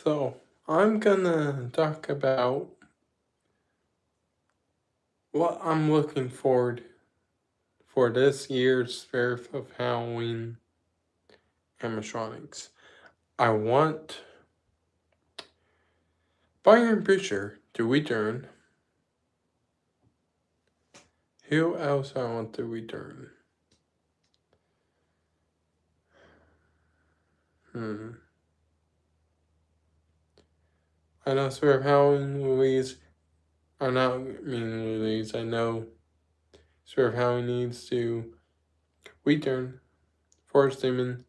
So, I'm gonna talk about what I'm looking forward for this year's Spirit of Halloween animatronics. I want Byron Butcher to return. Who else I want to return? I know Spirit of Halloween release. I'm not mean release. I know Spirit of Halloween needs to return. Forrest Demon,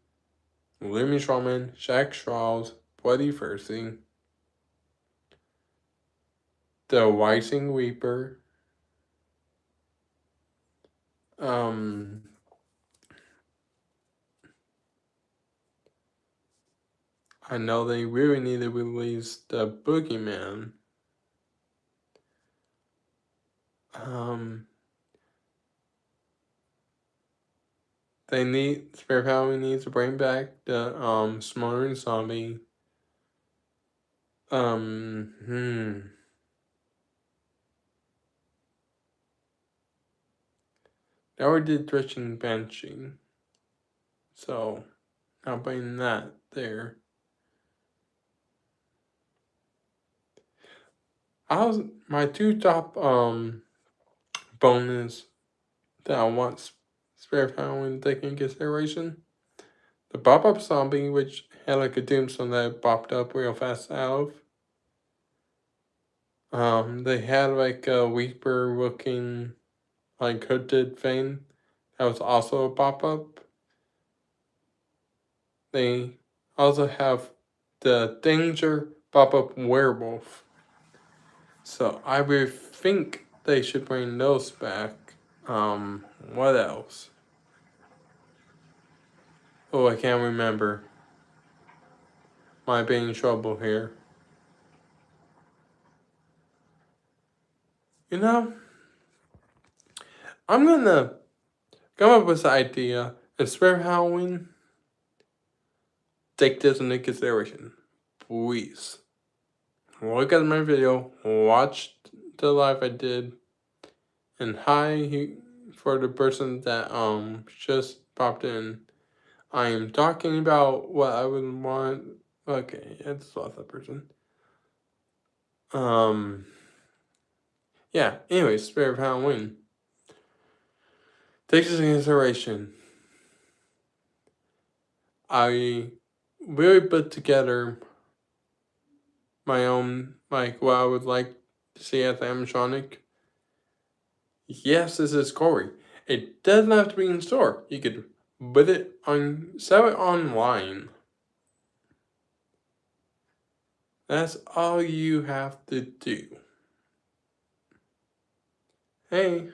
Lemmy Strawman, Shaq Straws, Bloody Fursey, the Rising Reaper, um, I know they really need to release the Boogeyman. Spirit Halloween needs to bring back the Smoldering Zombie. They already did Twitching Banshee. So I'll bring that there. My two top bonus that I want Spirit Halloween to take in consideration. The pop-up zombie, which had like a tombstone that popped up real fast out of. They had like a Reaper looking like hooded thing that was also a pop-up. They also have the Danger pop-up werewolf. So I would think they should bring those back. What else? Oh, I can't remember. Might be in trouble here. You know, I'm gonna come up with an idea. Spirit Halloween, take this into consideration. Please. Look at my video, watch the live I did, and hi for the person that just popped in. I am talking about what I would want. Okay, it's lost that person. Yeah, anyway, Spirit of Halloween. Take this into consideration. I really put together my own, like, what I would like to see as animatronic. Yes, this is Corey. It doesn't have to be in store. You could put it on, sell it online. That's all you have to do. Hey.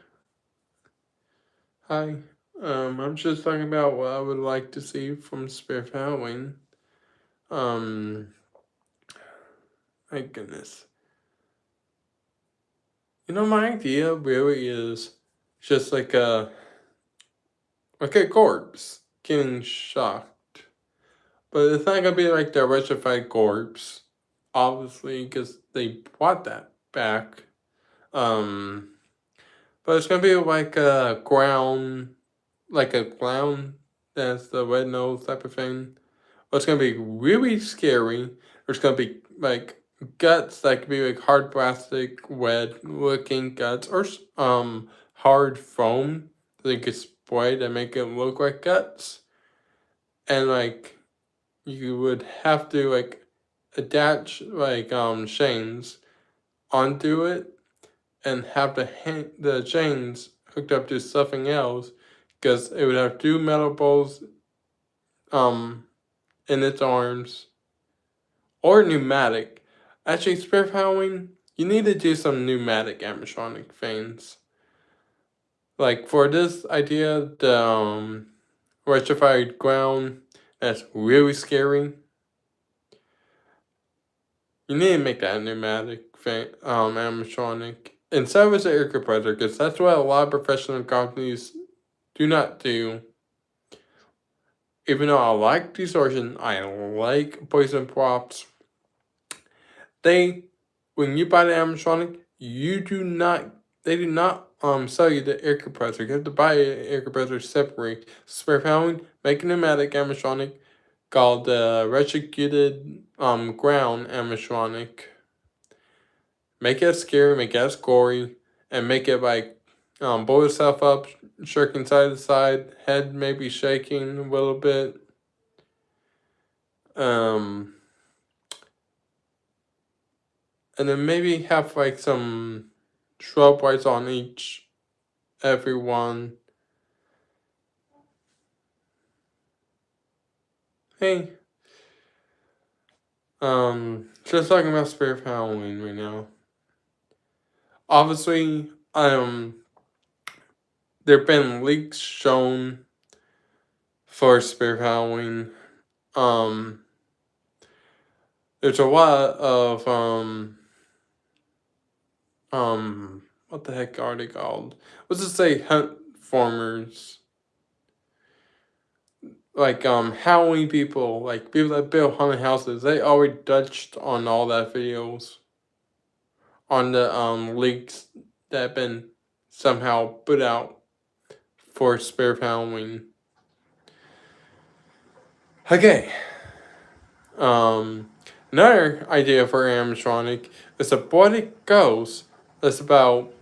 Hi. I'm just talking about what I would like to see from Spirit Halloween. My goodness. You know, my idea really is just like a corpse getting shocked. But it's not gonna be like the electrified corpse, obviously, because they brought that back. But it's gonna be like a clown that's the red nose type of thing. But it's gonna be really scary. There's gonna be like guts that could be like hard plastic, red looking guts, or hard foam that you could spray to make it look like guts. And like you would have to like attach like chains onto it and have the chains hooked up to something else, because it would have two metal balls in its arms, or pneumatic. Actually, Spirit Halloween, you need to do some pneumatic animatronic things. Like for this idea, the electrified ground, that's really scary. You need to make that a pneumatic thing, animatronic. Instead of an air compressor, because that's what a lot of professional companies do not do. Even though I like distortion, I like poison props, when you buy the animatronic, they do not sell you the air compressor. You have to buy an air compressor separate. Spirit Halloween, make a pneumatic animatronic called the Retributed Ground animatronic. Make it scary, make it gory, and make it like blow itself up, shaking side to side, head maybe shaking a little bit. And then maybe have like some shrub lights on everyone. Hey, just talking about Spirit of Halloween right now. Obviously, there've been leaks shown for Spirit of Halloween. There's a lot of what the heck are they called? Let's just say hunt formers. Like Halloween people, like people that build haunted houses, they already touched on all that videos. On the leaks that have been somehow put out for Spirit of Halloween. Okay. Another idea for animatronic is a body ghost that's about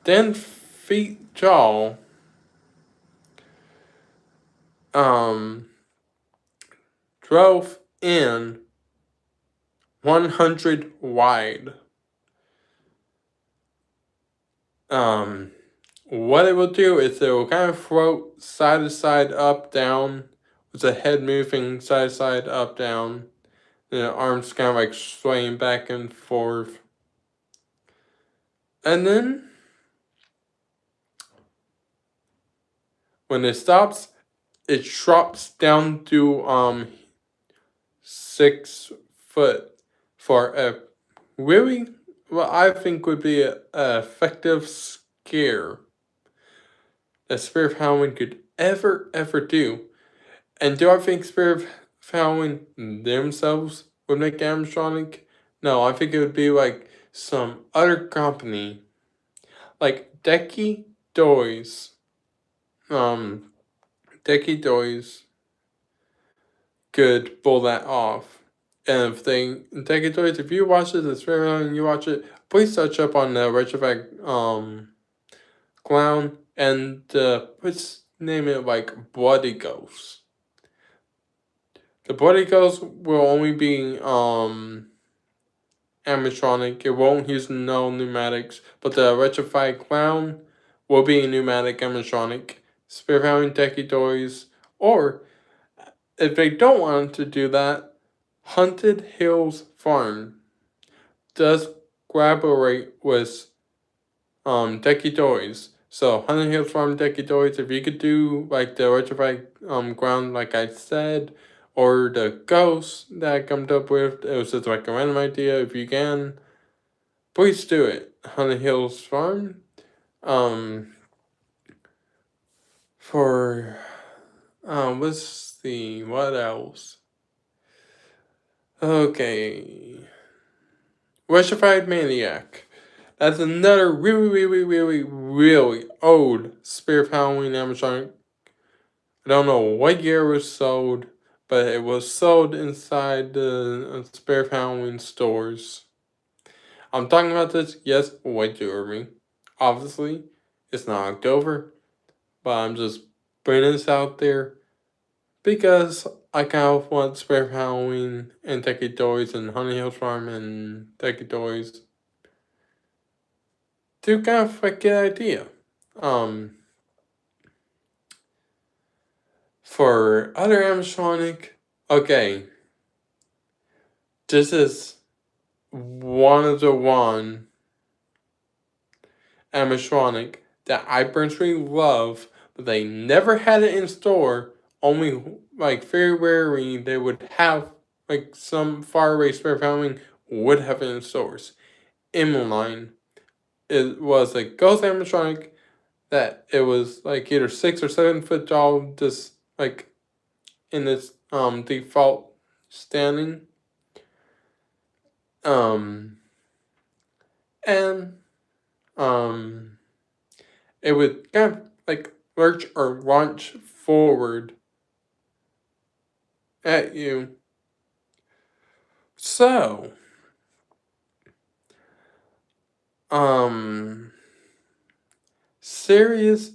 10 feet tall. Drove in 100 wide. What it will do is it will kind of float side to side, up, down, with the head moving side to side, up, down, and the arms kind of like swaying back and forth. And then, when it stops, it drops down to 6 foot for a really, what I think would be an effective scare that Spirit of Halloween could ever do. And do I think Spirit of Halloween themselves would make animatronic? No, I think it would be like some other company, like Decky Toys. Decky Toys could pull that off. And Decky Toys, if you watch it, it's very long, you watch it, please touch up on the Retrovac clown and let's name it like Bloody Ghost. The Bloody Ghost will only be animatronic. It won't use no pneumatics, but the Retrified Clown will be pneumatic animatronic. Spirit Halloween Decky Toys, or if they don't want to do that, Haunted Hills Farm does collaborate with Decky Toys. So Haunted Hills Farm Decky Toys, if you could do like the Retrified ground like I said, or the ghost that I come up with, it was just like a random idea. If you can, please do it. Haunted Hills Farm. For let's see, what else? Okay. Retrified Maniac. That's another really old Spirit of Halloween animatronic. I don't know what year it was sold, but it was sold inside the Spirit of Halloween stores. I'm talking about this, yes, way too early. Obviously, it's not October, but I'm just putting this out there because I kind of want Spirit of Halloween and Decky Toys and Honey Hills Farm and Decky Toys to kind of like get an idea. For other animatronic, okay, this is one of the one animatronic that I personally love, but they never had it in store. Only like very rarely they would have like some faraway Spirit of Halloween would have it in stores. Immoline. It was a ghost animatronic that it was like either 6 or 7 foot tall, just like in its default standing. Um, and it would kind of like lurch or launch forward at you. So, um, serious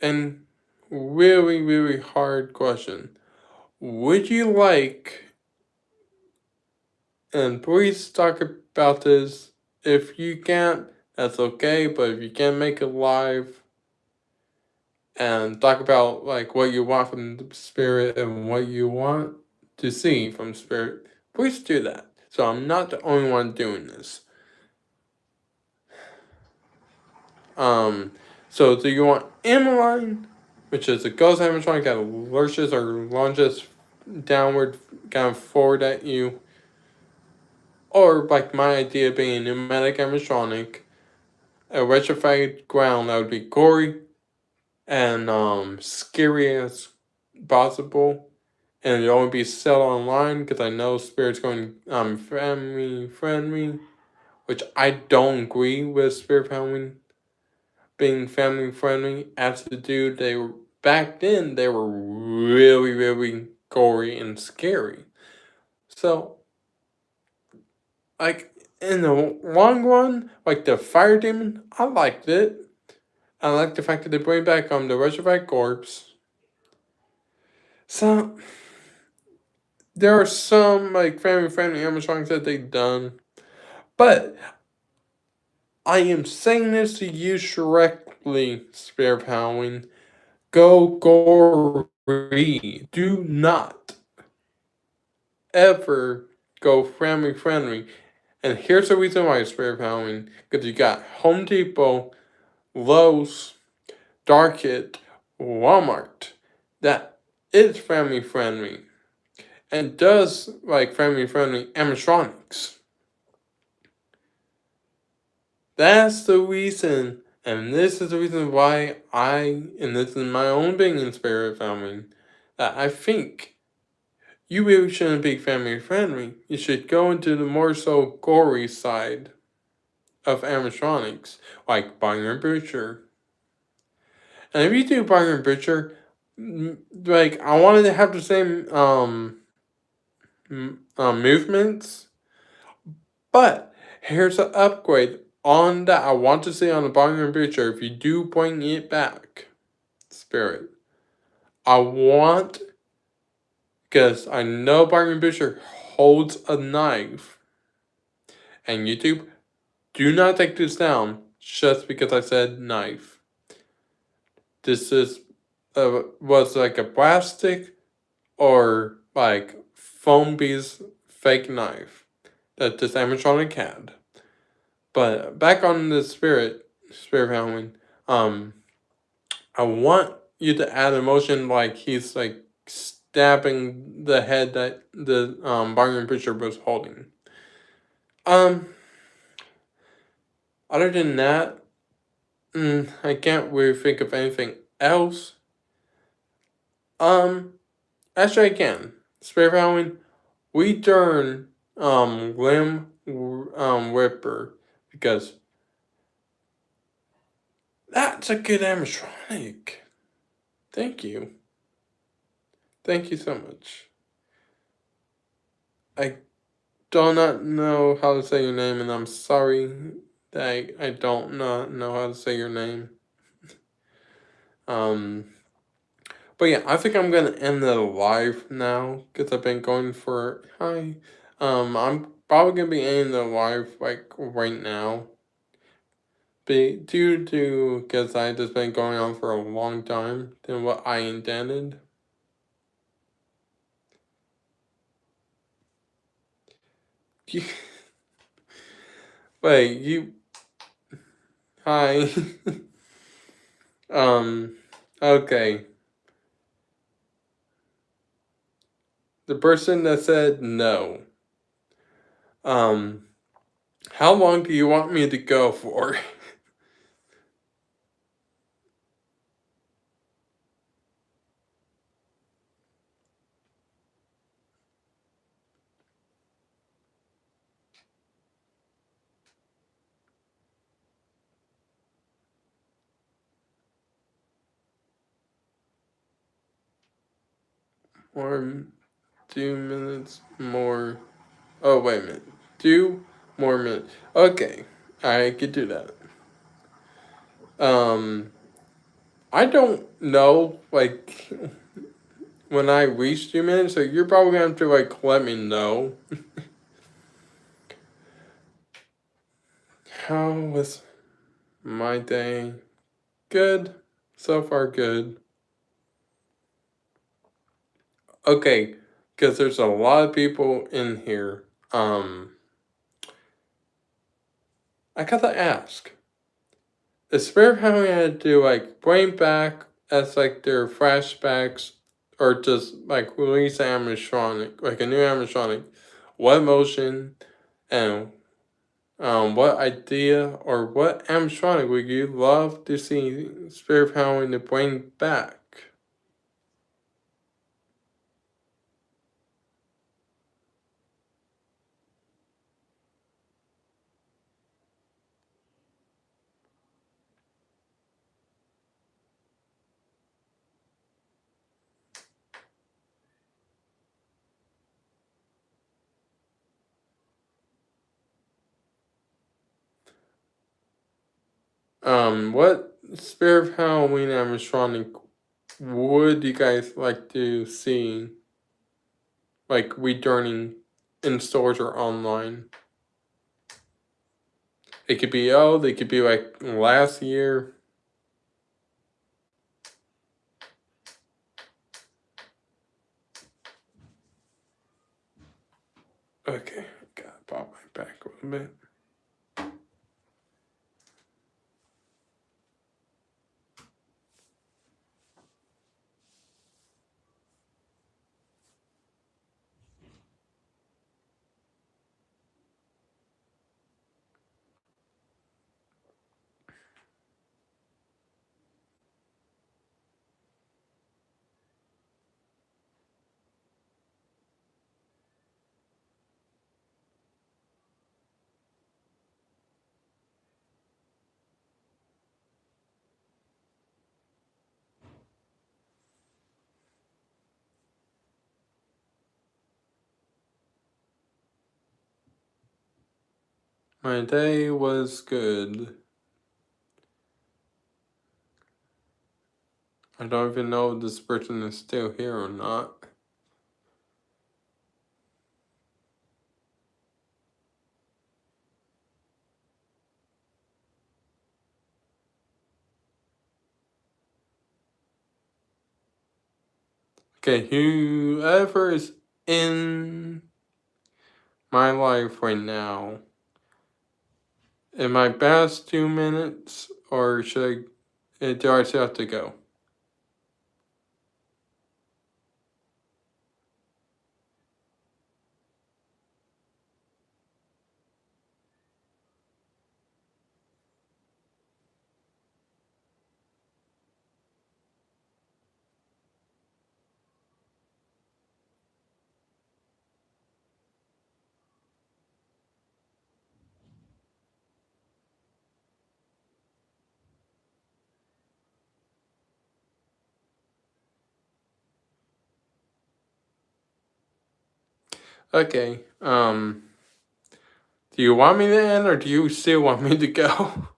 and really, really hard question. Would you like, and please talk about this, if you can't, that's okay, but if you can make it live and talk about like what you want from the spirit and what you want to see from spirit, please do that. So I'm not the only one doing this. So do you want Emmeline, which is a ghost animatronic that lurches or lunges downward, kind of forward at you, or like my idea being a pneumatic animatronic, a retrofitted ground that would be gory and scary as possible, and it'd only be set online because I know Spirit's going family friendly, which I don't agree with Spirit Family being family friendly. As to do, they were back then they were really, really gory and scary. So like in the long run, like the fire demon, I liked it. I like the fact that they bring back the resurrect corpse. So there are some like family friendly animatronics that they've done, but I am saying this to you directly, Spirit Halloween. Go gory. Do not ever go family friendly. And here's the reason why, Spirit Halloween. Because you got Home Depot, Lowe's, Target, Walmart that is family friendly and does like family friendly animatronics. That's the reason, and this is the reason why and this is my own opinion, Spirit Family, that I think you really shouldn't be family friendly. You should go into the more so gory side of animatronics, like Barney and Butcher. And if you do Barney and Butcher, like I wanted to have the same movements, but here's an upgrade on that I want to see on the Barney and Butcher. If you do bring it back, Spirit, I want, because I know Barney and Butcher holds a knife, and YouTube, do not take this down just because I said knife. This is was like a plastic or like foam piece fake knife that this animatronic had. But back on the spirit Halloween, I want you to add emotion like he's like stabbing the head that the Bargain Preacher was holding. Other than that, I can't really think of anything else. Actually I can. Spirit Halloween, we turn Limb Whipper because that's a good animatronic. Thank you. Thank you so much. I do not know how to say your name, and I'm sorry that I don't not know how to say your name. But yeah, I think I'm gonna end the live now because I've been going for hi. I'm probably gonna be ending the live like right now. Due to because I just been going on for a long time than what I intended. Wait, you hi. Okay. The person that said no. Um, how long do you want me to go for? or 2 minutes more. Oh, wait a minute. 2 more minutes. Okay, I could do that. I don't know, like, when I reach 2 minutes, so you're probably gonna have to, like, let me know. How was my day? Good. So far, good. Okay, because there's a lot of people in here. I gotta ask. Is Spirit having to do like bring back as like their flashbacks, or just like release animatronic, like a new animatronic? What emotion and what idea or what animatronic would you love to see Spirit having to bring back? What Spirit of Halloween animatronic would you guys like to see, like returning in stores or online? It could be old, it could be like last year. Okay, gotta pop my back a little bit. My day was good. I don't even know if this person is still here or not. Okay, whoever is in my life right now, in my past 2 minutes, or do I still have to go? Okay, do you want me to end, or do you still want me to go?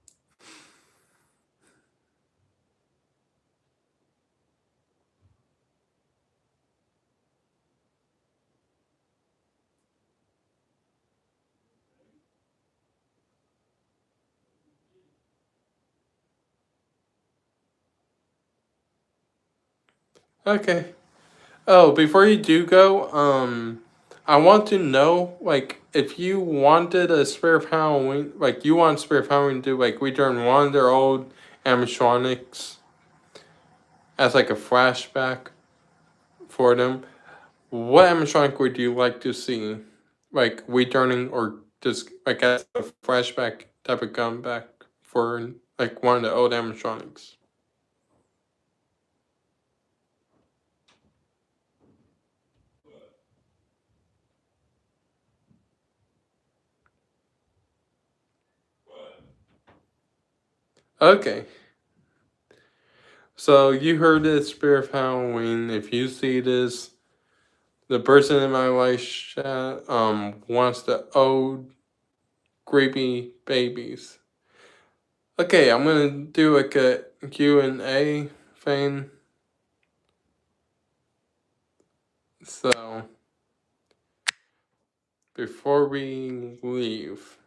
Okay. Oh, before you do go, I want to know, like, if you wanted a Spirit of Halloween, like, you want Spirit of Halloween to, like, return one of their old animatronics as, like, a flashback for them, what animatronic would you like to see, like, returning, or just, like, as a flashback type of comeback for, like, one of the old animatronics? Okay. So you heard it, Spirit of Halloween. If you see this, the person in my life chat wants to own creepy babies. Okay, I'm gonna do like a Q&A thing. So before we leave,